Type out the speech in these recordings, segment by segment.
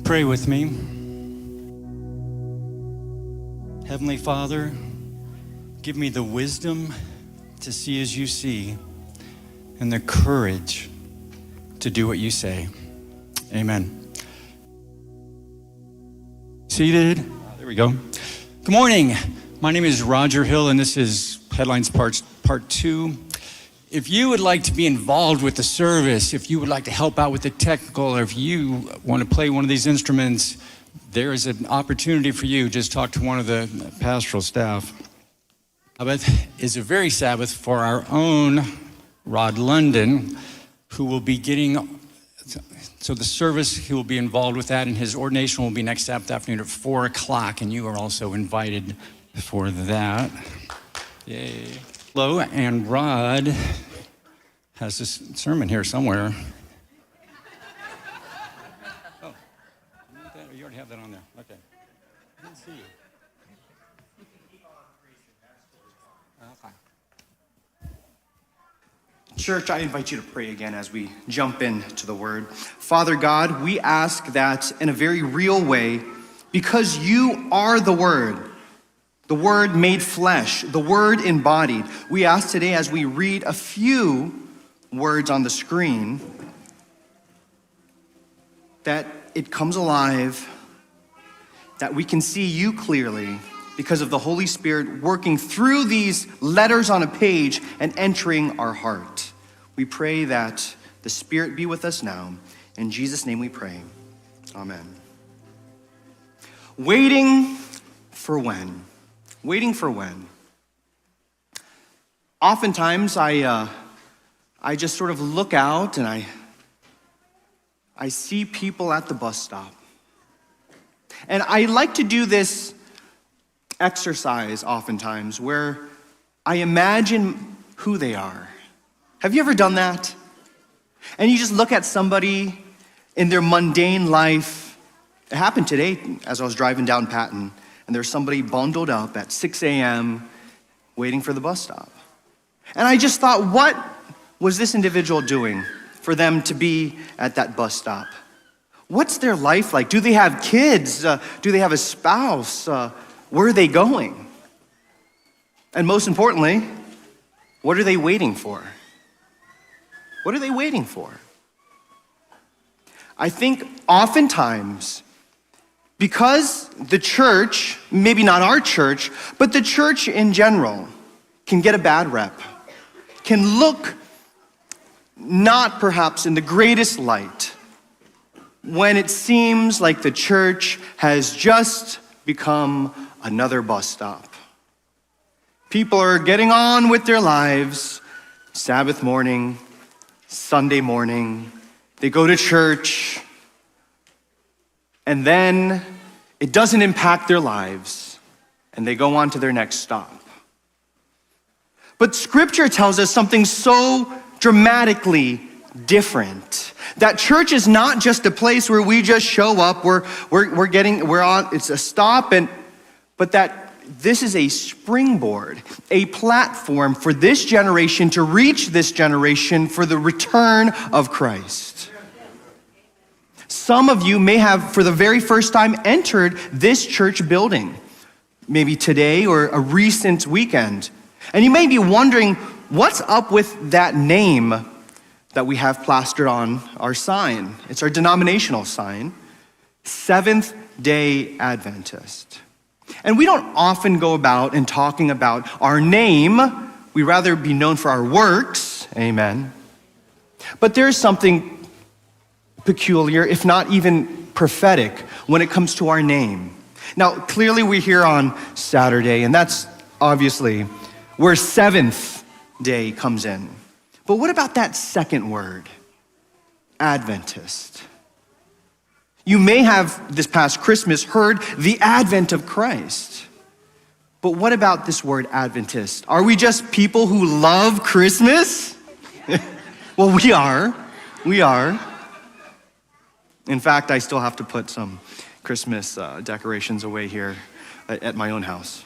Pray with me. Heavenly Father, give me the wisdom to see as you see and the courage to do what you say. Amen. Seated. There we go. Good morning. My name is Roger Hill, and this is Headlines Part 2. If you would like to be involved with the service, if you would like to help out with the technical, or if you want to play one of these instruments, there is an opportunity for you. Just talk to one of the pastoral staff. Sabbath is a very Sabbath for our own Rod London, who will be getting, so the service, he will be involved with that, and his ordination will be next Sabbath afternoon at 4 o'clock, and you are also invited for that. Yay. Hello, and Rod has this sermon here somewhere. Oh, you already have that on there. Okay. I didn't see you. Okay. Church, I invite you to pray again as we jump into the Word. Father God, we ask that in a very real way, because you are the Word made flesh, the Word embodied. We ask today as we read a few words on the screen that it comes alive, that we can see you clearly because of the Holy Spirit working through these letters on a page and entering our heart. We pray that the Spirit be with us now. In Jesus' name we pray. Amen. Waiting for when? Waiting for when? Oftentimes I just sort of look out and I see people at the bus stop. And I like to do this exercise oftentimes where I imagine who they are. Have you ever done that? And you just look at somebody in their mundane life. It happened today as I was driving down Patton. And there's somebody bundled up at 6 a.m. waiting for the bus stop. And I just thought, what was this individual doing for them to be at that bus stop? What's their life like? Do they have kids? Do they have a spouse? Where are they going? And most importantly, what are they waiting for? What are they waiting for? I think oftentimes, because the church, maybe not our church, but the church in general can get a bad rep, can look not perhaps in the greatest light when it seems like the church has just become another bus stop. People are getting on with their lives, Sabbath morning, Sunday morning, they go to church, and then it doesn't impact their lives, and they go on to their next stop. But Scripture tells us something so dramatically different. That church is not just a place where we just show up, it's a stop, but that this is a springboard, a platform for this generation to reach this generation for the return of Christ. Some of you may have, for the very first time, entered this church building, maybe today or a recent weekend. And you may be wondering, what's up with that name that we have plastered on our sign? It's our denominational sign, Seventh-day Adventist. And we don't often go about and talking about our name. We rather be known for our works, amen. But there's something peculiar, if not even prophetic, when it comes to our name. Now, clearly we're here on Saturday, and that's obviously where seventh day comes in. But what about that second word, Adventist? You may have this past Christmas heard the advent of Christ. But what about this word Adventist? Are we just people who love Christmas? Well, we are. We are. In fact, I still have to put some Christmas decorations away here at my own house.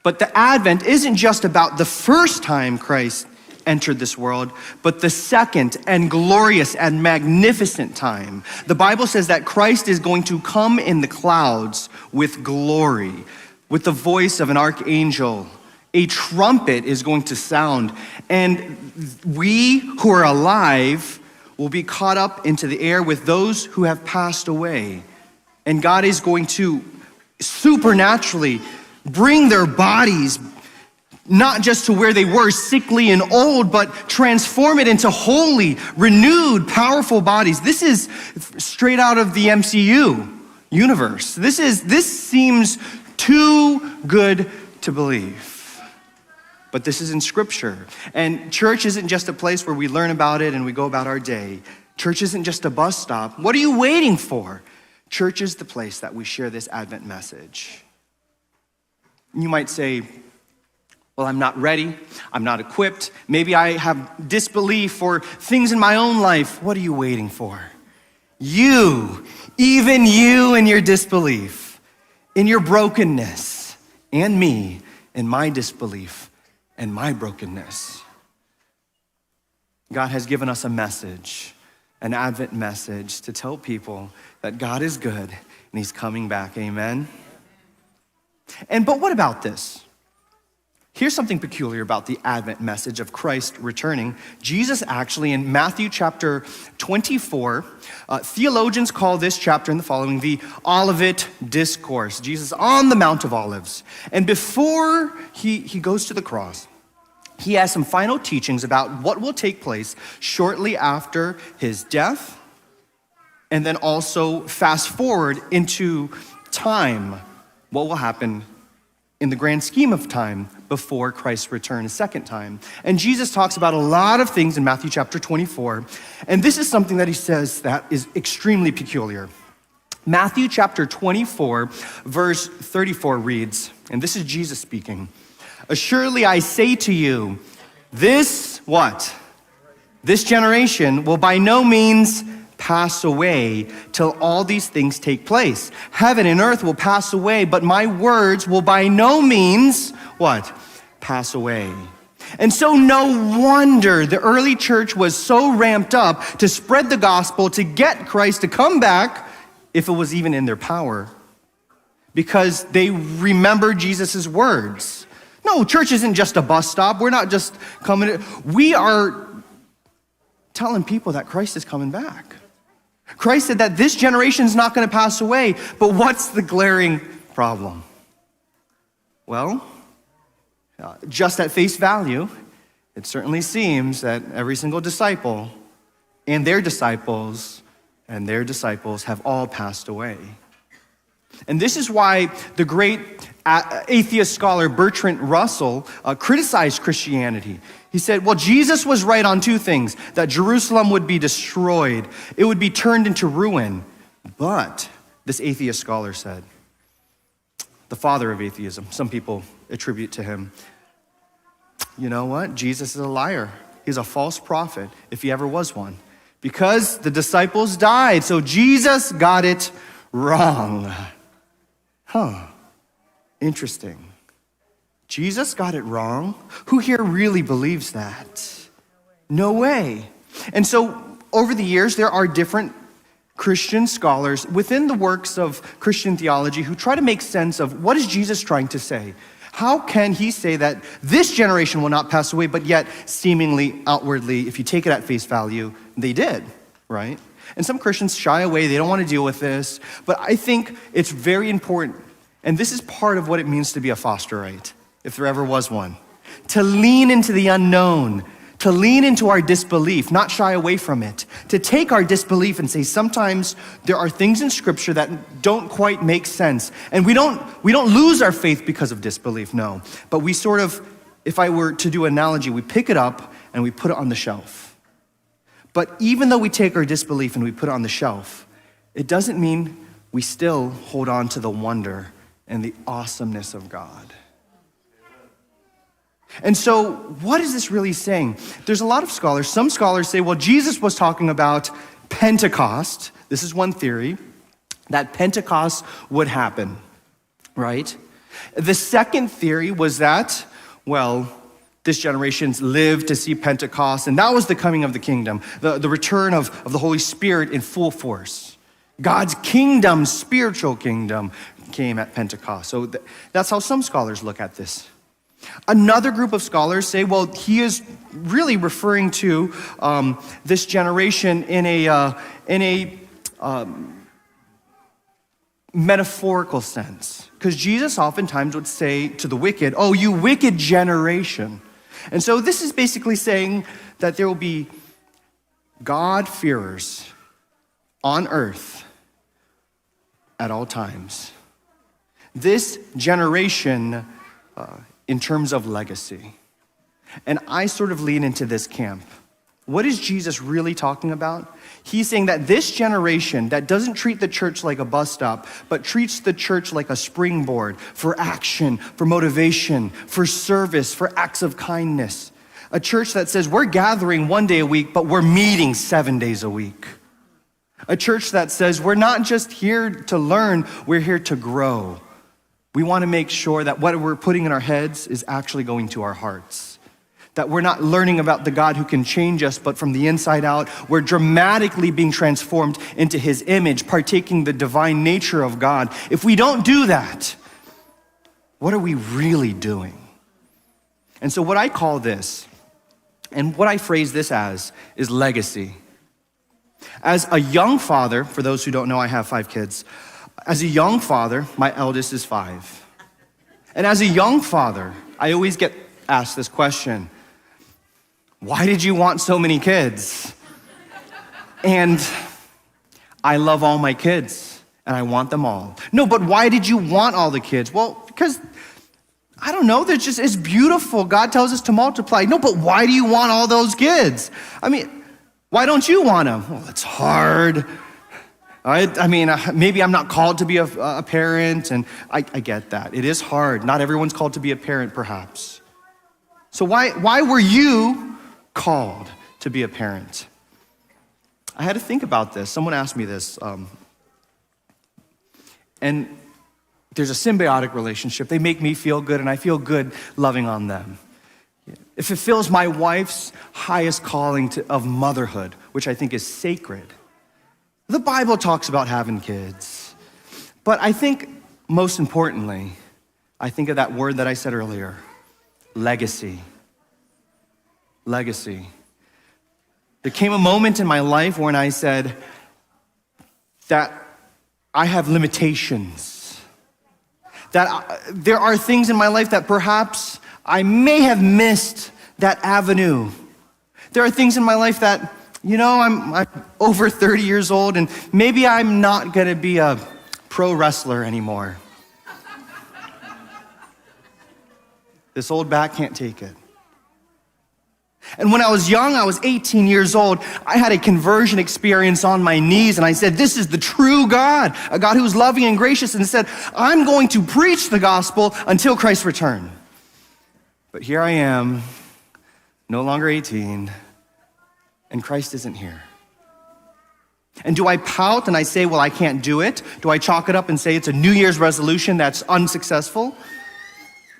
But the Advent isn't just about the first time Christ entered this world, but the second and glorious and magnificent time. The Bible says that Christ is going to come in the clouds with glory, with the voice of an archangel. A trumpet is going to sound, and we who are alive will be caught up into the air with those who have passed away. And God is going to supernaturally bring their bodies not just to where they were, sickly and old, but transform it into holy, renewed, powerful bodies. This is straight out of the MCU universe. This seems too good to believe. But this is in Scripture. And church isn't just a place where we learn about it and we go about our day. Church isn't just a bus stop. What are you waiting for? Church is the place that we share this Advent message. You might say, well, I'm not ready. I'm not equipped. Maybe I have disbelief or things in my own life. What are you waiting for? You, even you in your disbelief, in your brokenness, and me in my disbelief and my brokenness. God has given us a message, an Advent message, to tell people that God is good and he's coming back, amen? But what about this? Here's something peculiar about the Advent message of Christ returning. Jesus actually, in Matthew chapter 24, theologians call this chapter and the following the Olivet Discourse. Jesus on the Mount of Olives. And before he goes to the cross, he has some final teachings about what will take place shortly after his death, and then also fast forward into time, what will happen in the grand scheme of time before Christ's return a second time. And Jesus talks about a lot of things in Matthew chapter 24, and this is something that he says that is extremely peculiar. Matthew chapter 24, verse 34 reads, and this is Jesus speaking, "Assuredly I say to you, this," what? "This generation will by no means pass away till all these things take place. Heaven and earth will pass away, but my words will by no means," what? "Pass away." And so no wonder the early church was so ramped up to spread the gospel, to get Christ to come back, if it was even in their power, because they remembered Jesus' words. No, church isn't just a bus stop. We're not just coming. We are telling people that Christ is coming back. Christ said that this generation is not going to pass away. But what's the glaring problem? Well, just at face value, it certainly seems that every single disciple and their disciples have all passed away. And this is why the great atheist scholar Bertrand Russell criticized Christianity. He said, well, Jesus was right on two things: that Jerusalem would be destroyed, it would be turned into ruin. But, this atheist scholar said, the father of atheism, some people attribute to him, you know what? Jesus is a liar. He's a false prophet, if he ever was one. Because the disciples died, so Jesus got it wrong. Interesting. Jesus got it wrong? Who here really believes that? No way. And so over the years, there are different Christian scholars within the works of Christian theology who try to make sense of what is Jesus trying to say. How can he say that this generation will not pass away, but yet seemingly outwardly, if you take it at face value, they did, right? And some Christians shy away, they don't want to deal with this, but I think it's very important, and this is part of what it means to be a Fosterite, if there ever was one, to lean into the unknown, to lean into our disbelief, not shy away from it, to take our disbelief and say sometimes there are things in Scripture that don't quite make sense, and we don't lose our faith because of disbelief, no, but we sort of, if I were to do an analogy, we pick it up and we put it on the shelf. But even though we take our disbelief and we put it on the shelf, it doesn't mean we still hold on to the wonder and the awesomeness of God. And so, what is this really saying? There's a lot of scholars. Some scholars say, well, Jesus was talking about Pentecost. This is one theory, that Pentecost would happen, right? The second theory was that, well, This generation's lived to see Pentecost, and that was the coming of the kingdom, the return of the Holy Spirit in full force. God's kingdom, spiritual kingdom, came at Pentecost. So that's how some scholars look at this. Another group of scholars say, well, he is really referring to this generation in a metaphorical sense. Because Jesus oftentimes would say to the wicked, oh, you wicked generation. And so this is basically saying that there will be God-fearers on earth at all times. This generation, in terms of legacy. And I sort of lean into this camp. What is Jesus really talking about? He's saying that this generation that doesn't treat the church like a bus stop, but treats the church like a springboard for action, for motivation, for service, for acts of kindness. A church that says we're gathering 1 day a week, but we're meeting 7 days a week. A church that says we're not just here to learn, we're here to grow. We want to make sure that what we're putting in our heads is actually going to our hearts. That we're not learning about the God who can change us, but from the inside out, we're dramatically being transformed into his image, partaking the divine nature of God. If we don't do that, what are we really doing? And so what I call this, and what I phrase this as, is legacy. As a young father, for those who don't know, I have 5 kids. As a young father, my eldest is 5. And as a young father, I always get asked this question: why did you want so many kids? And I love all my kids, and I want them all. No, but why did you want all the kids? Well, because, I don't know, it's beautiful. God tells us to multiply. No, but why do you want all those kids? I mean, why don't you want them? Well, it's hard. Maybe I'm not called to be a parent, and I get that. It is hard. Not everyone's called to be a parent, perhaps. So why were you called to be a parent? I had to think about this. Someone asked me this. And there's a symbiotic relationship. They make me feel good, and I feel good loving on them. It fulfills my wife's highest calling of motherhood, which I think is sacred. The Bible talks about having kids. But I think, most importantly, I think of that word that I said earlier, legacy. Legacy. There came a moment in my life when I said that I have limitations. That there are things in my life that perhaps I may have missed that avenue. There are things in my life that, I'm over 30 years old, and maybe I'm not gonna be a pro wrestler anymore. This old back can't take it. And when I was young, I was 18 years old, I had a conversion experience on my knees, and I said, this is the true God, a God who is loving and gracious, and said, I'm going to preach the gospel until Christ's return. But here I am, no longer 18, and Christ isn't here. And do I pout and I say, well, I can't do it? Do I chalk it up and say it's a New Year's resolution that's unsuccessful?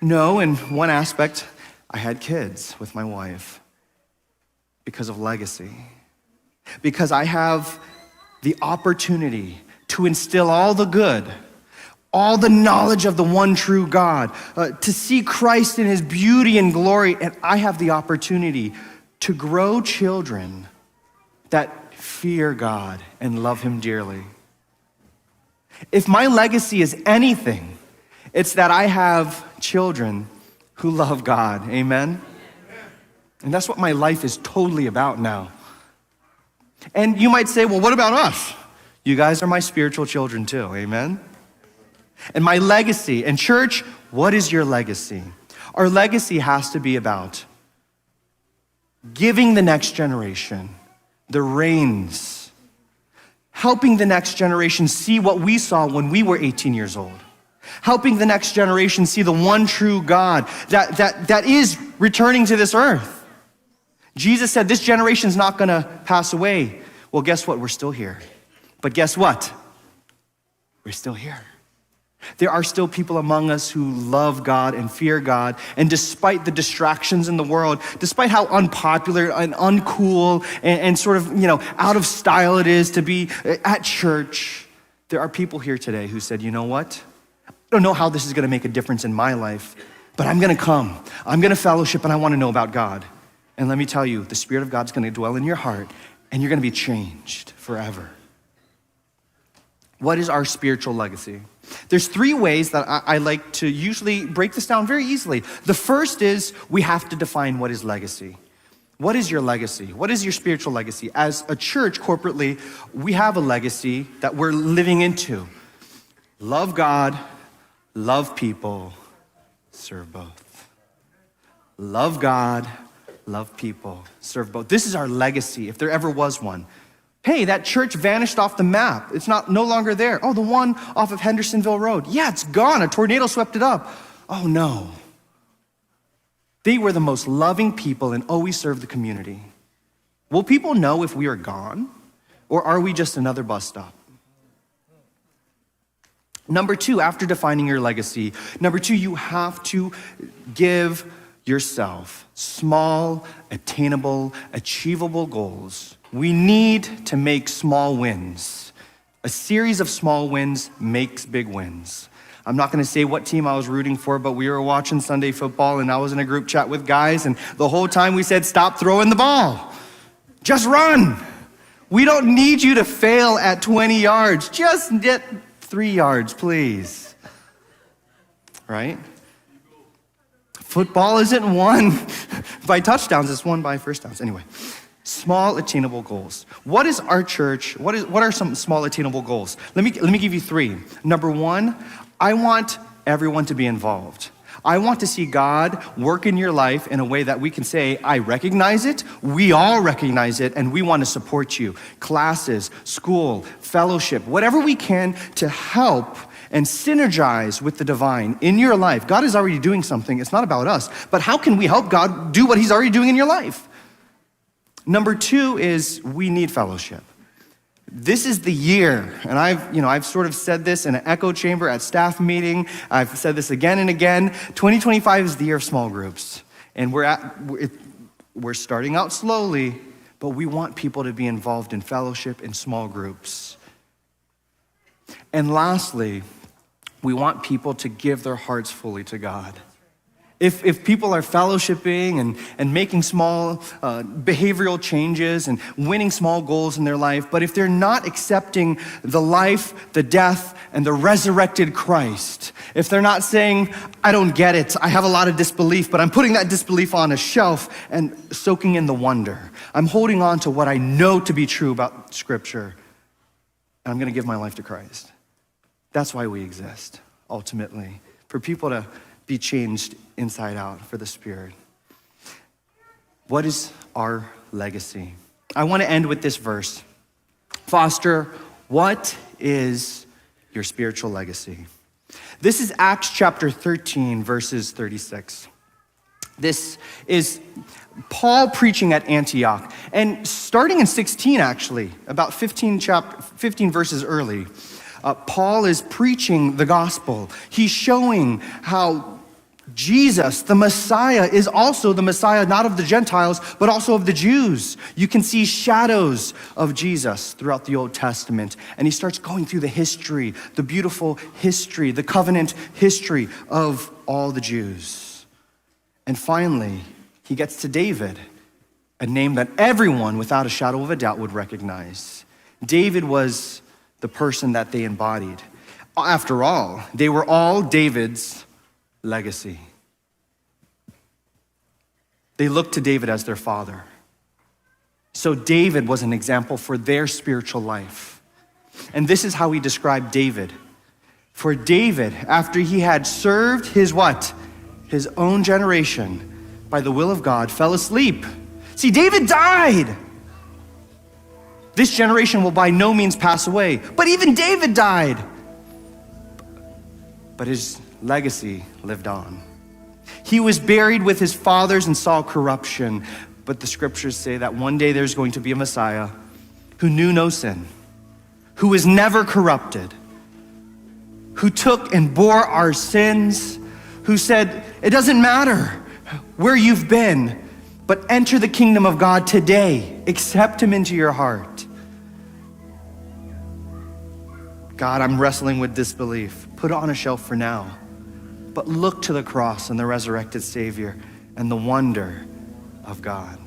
No, in one aspect, I had kids with my wife because of legacy. Because I have the opportunity to instill all the good, all the knowledge of the one true God, to see Christ in his beauty and glory, and I have the opportunity to grow children that fear God and love him dearly. If my legacy is anything, it's that I have children who love God, amen? And that's what my life is totally about now. And you might say, well, what about us? You guys are my spiritual children too, amen? And my legacy, and church, what is your legacy? Our legacy has to be about giving the next generation the reins, helping the next generation see what we saw when we were 18 years old, helping the next generation see the one true God that is returning to this earth. Jesus said this generation's not gonna pass away. Well, guess what? We're still here. But guess what? We're still here. There are still people among us who love God and fear God, and despite the distractions in the world, despite how unpopular and uncool and sort of, out of style it is to be at church, there are people here today who said, you know what? I don't know how this is gonna make a difference in my life, but I'm gonna come. I'm gonna fellowship, and I wanna know about God. And let me tell you, the Spirit of God's gonna dwell in your heart, and you're gonna be changed forever. What is our spiritual legacy? There's 3 ways that I like to usually break this down very easily. The first is we have to define what is legacy. What is your legacy? What is your spiritual legacy? As a church, corporately, we have a legacy that we're living into. Love God, love people, serve both. Love God, love people, serve both. This is our legacy, if there ever was one. Hey, that church vanished off the map. It's no longer there. Oh, the one off of Hendersonville Road. Yeah, it's gone. A tornado swept it up. Oh, no. They were the most loving people and always served the community. Will people know if we are gone, or are we just another bus stop? Number 2, after defining your legacy, you have to give yourself small, attainable, achievable goals. We need to make small wins. A series of small wins makes big wins. I'm not gonna say what team I was rooting for, but we were watching Sunday football and I was in a group chat with guys, and the whole time we said, stop throwing the ball. Just run. We don't need you to fail at 20 yards. Just get 3 yards, please. Right? Football isn't won by touchdowns, it's won by first downs. Anyway. Small attainable goals. What is our church? What are some small attainable goals? Let me give you 3. Number 1, I want everyone to be involved. I want to see God work in your life in a way that we can say, I recognize it, we all recognize it, and we want to support you. Classes, school, fellowship, whatever we can to help and synergize with the divine in your life. God is already doing something. It's not about us, but how can we help God do what he's already doing in your life? Number 2 is we need fellowship. This is the year, and I've sort of said this in an echo chamber at staff meeting. I've said this again and again. 2025 is the year of small groups, and we're starting out slowly, but we want people to be involved in fellowship in small groups. And lastly, we want people to give their hearts fully to God. If people are fellowshipping and making small behavioral changes and winning small goals in their life, but if they're not accepting the life, the death, and the resurrected Christ, if they're not saying, I don't get it, I have a lot of disbelief, but I'm putting that disbelief on a shelf and soaking in the wonder. I'm holding on to what I know to be true about Scripture, and I'm gonna give my life to Christ. That's why we exist, ultimately, for people to be changed inside out for the Spirit. What is our legacy? I want to end with this verse. Foster, what is your spiritual legacy? This is Acts chapter 13, verses 36. This is Paul preaching at Antioch. And starting in 16, actually, about 15 verses early, Paul is preaching the gospel. He's showing how Jesus, the Messiah, is also the Messiah, not of the Gentiles, but also of the Jews. You can see shadows of Jesus throughout the Old Testament. And he starts going through the history, the beautiful history, the covenant history of all the Jews. And finally, he gets to David, a name that everyone without a shadow of a doubt would recognize. David was the person that they embodied. After all, they were all David's legacy. They looked to David as their father. So David was an example for their spiritual life. And this is how he described David. For David, after he had served his what? His own generation by the will of God, fell asleep. See, David died. This generation will by no means pass away. But even David died. But his legacy lived on. He was buried with his fathers and saw corruption. But the scriptures say that one day there's going to be a Messiah who knew no sin, who was never corrupted, who took and bore our sins, who said, it doesn't matter where you've been, but enter the kingdom of God today. Accept him into your heart. God, I'm wrestling with disbelief. Put it on a shelf for now. But look to the cross and the resurrected Savior and the wonder of God.